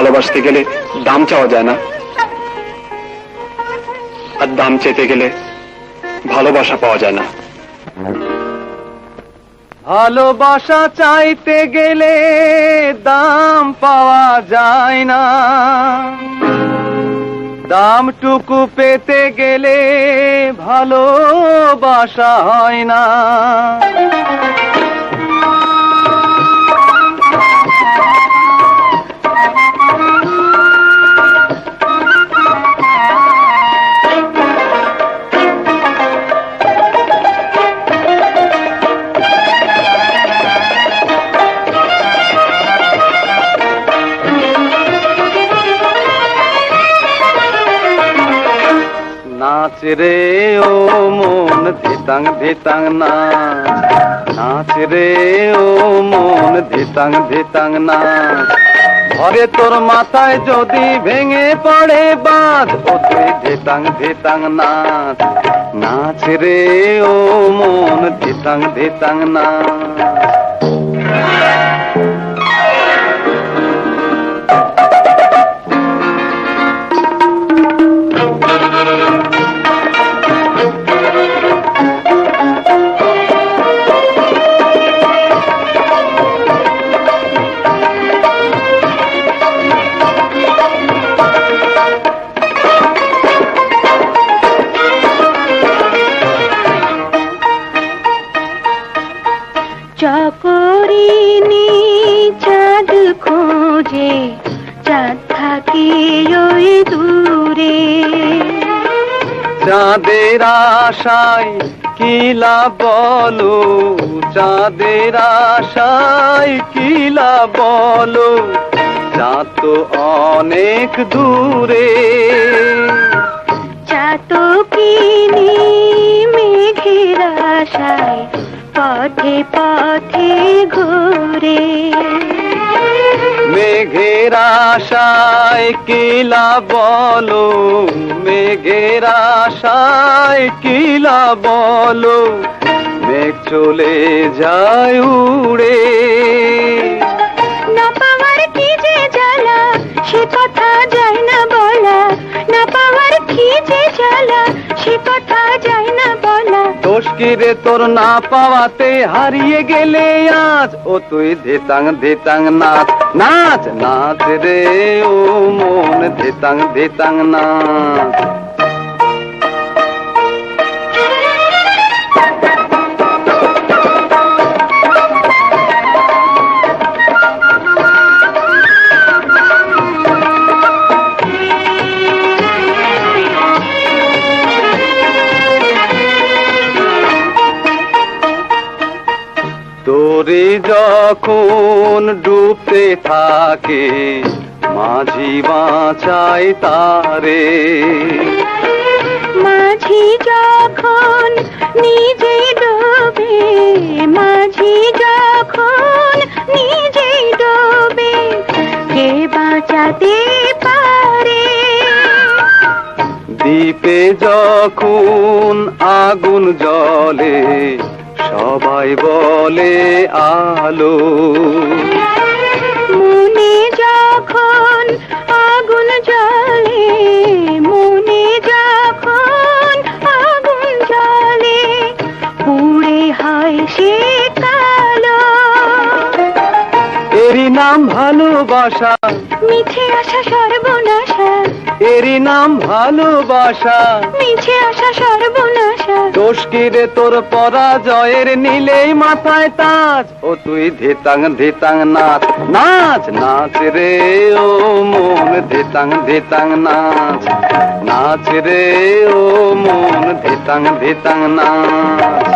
ভালোবাসতে গেলে দাম চাওয়া যায় না, আর দাম চেতে গেলে ভালোবাসা পাওয়া যায় না। ভালোবাসা চাইতে গেলে দাম পাওয়া যায় না, দামটুকু পেতে গেলে ভালোবাসা হয় না। নাচ রে ও মন ধিতাং ধিতাং নাচ, নাচ রে ও মন ধিতাং ধিতাং নাচ। ঘরে তোর মাথায় যদি ভেঙে পড়ে বাঁধ, ও তুই ধিতাং ধিতাং নাচ, নাচ রে ও মন ধিতাং ধিতাং নাচ। চাকরিনী চাঁদ খোঁজে, চাঁদ থাকে ওই দূরে। চাঁদের আশায় কি লাভ বলো, চাঁদের আশায় কি লাভ বলো, চাঁদ তো অনেক দূরে। চাতকিনী মেঘের আশায় পথে পথে ঘোরে। মেঘের আশায় কি লাভ বলো, মেঘের আশায় কি লাভ বলো, মেঘ চলে যায় উড়ে। না পাওয়ার কি যে জ্বালা, সে কথা যায় না বলা, না পাওয়ার কি যে জ্বালা, সে কথা যায় না বলা। দোষ কি রে তোর না পাওয়াতে, হারিয়ে গেলে আজ, ও তুই ধিতাং ধিতাং নাচ, নাচ নাচ রে ও মন ধিতাং ধিতাং নাচ। তোরে যখন ডুবতে থাকে, মাঝি বাঁচায় তারে। মাঝি যখন নিজে ডোবে, মাঝি যখন নিজে ডোবে, কে বাঁচাতে পারে। দ্বীপে যখন আগুন জ্বলে, সবাই বলে আলো। মনে যখন আগুন জ্বলে, মনে যখন আগুন জ্বলে, পুড়ে হয় সে কালো। এরই নাম ভালোবাসা, মিছে আশা সর্বনাশা, এরই নাম ভালোবাসা, মিছে আশা সর্বনাশা। দোষ কি রে তোর পরাজয়ের, নিলেই মাথায় তাজ, ও তুই ধিতাং ধিতাং নাচ, নাচ নাচ রে ও মন ধিতাং ধিতাং নাচ, নাচ রে ও মন ধিতাং ধিতাং নাচ।